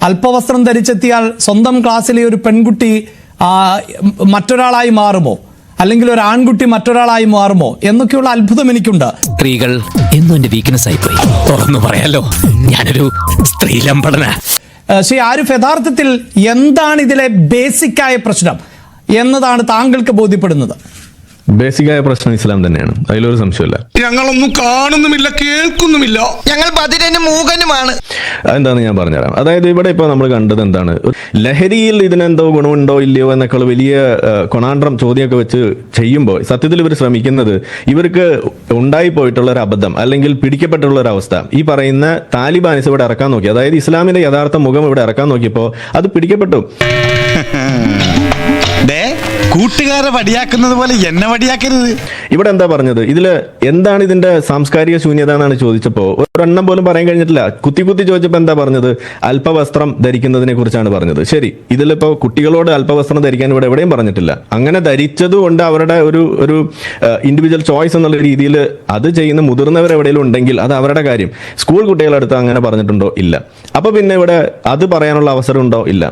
അല്പവസ്ത്രം ധരിച്ചെത്തിയാൽ സ്വന്തം ക്ലാസ്സിലെ ഒരു പെൺകുട്ടി മറ്റൊരാളായി മാറുമോ, അല്ലെങ്കിൽ ഒരു ആൺകുട്ടി മറ്റൊരാളായി മാറുമോ എന്നൊക്കെയുള്ള അത്ഭുതം എനിക്കുണ്ട്. സ്ത്രീകൾ എന്നും എന്റെ വീക്ക്നെസ് ആയി പോയി. തുറന്നു പറയാലോ, ഞാനൊരു സ്ത്രീലമ്പടന. ശ്രീ ആരിഫ്, യഥാർത്ഥത്തിൽ എന്താണ് ഇതിലെ ബേസിക്കായ പ്രശ്നം എന്നതാണ് താങ്കൾക്ക് ബോധ്യപ്പെടുന്നത്? ബേസിക്കായ പ്രശ്നം ഇസ്ലാം തന്നെയാണ്, അതിലൊരു സംശയമില്ല. ഞങ്ങളൊന്നും കാണുന്നുമില്ല, കേൾക്കുന്നുമില്ല, ഞങ്ങൾ ബധിരനും മൂകനുമാണ്. അതെന്താന്ന് ഞാൻ പറഞ്ഞുതരാം. അതായത് ഇവിടെ ഇപ്പോൾ നമ്മൾ കണ്ടത് എന്താണ്, ലഹരിയിൽ ഇതിനെന്തോ ഗുണമുണ്ടോ ഇല്ലയോ എന്നൊക്കെ വലിയ കൊണാണ്ട്രം ചോദ്യമൊക്കെ വെച്ച് ചെയ്യുമ്പോൾ സത്യത്തിൽ ഇവർ ശ്രമിക്കുന്നത് ഇവർക്ക് ഉണ്ടായി പോയിട്ടുള്ള ഒരു അബദ്ധം അല്ലെങ്കിൽ പിടിക്കപ്പെട്ടുള്ള ഒരു അവസ്ഥ ഈ പറയുന്ന താലിബാനിസ് ഇവിടെ ഇറക്കാൻ നോക്കി. അതായത് ഇസ്ലാമിന്റെ യഥാർത്ഥ മുഖം ഇവിടെ ഇറക്കാൻ നോക്കിയപ്പോൾ അത് പിടിക്കപ്പെട്ടു. കൂട്ടുകാരെ വടിയാക്കുന്നത് പോലെ എന്നെ വടിയാക്കരുത്. ഇവിടെ എന്താ പറഞ്ഞത്, ഇതില് എന്താണ് ഇതിന്റെ സാംസ്കാരിക ശൂന്യത എന്നാണ് ചോദിച്ചപ്പോൾ ഒരെണ്ണം പോലും പറയാൻ കഴിഞ്ഞിട്ടില്ല. കുത്തി ചോദിച്ചപ്പോൾ എന്താ പറഞ്ഞത്, അല്പവസ്ത്രം ധരിക്കുന്നതിനെ കുറിച്ചാണ് പറഞ്ഞത്. ശരി, ഇതിലിപ്പോ കുട്ടികളോട് അല്പവസ്ത്രം ധരിക്കാൻ ഇവിടെ എവിടെയും പറഞ്ഞിട്ടില്ല. അങ്ങനെ ധരിച്ചതുകൊണ്ട് അവരുടെ ഒരു ഇൻഡിവിജ്വൽ ചോയ്സ് എന്നുള്ള രീതിയിൽ അത് ചെയ്യുന്ന മുതിർന്നവർ എവിടെയെങ്കിലും ഉണ്ടെങ്കിൽ അത് അവരുടെ കാര്യം. സ്കൂൾ കുട്ടികളുടെ അടുത്ത് അങ്ങനെ പറഞ്ഞിട്ടുണ്ടോ? ഇല്ല. അപ്പൊ പിന്നെ ഇവിടെ അത് പറയാനുള്ള അവസരം ഉണ്ടോ? ഇല്ല.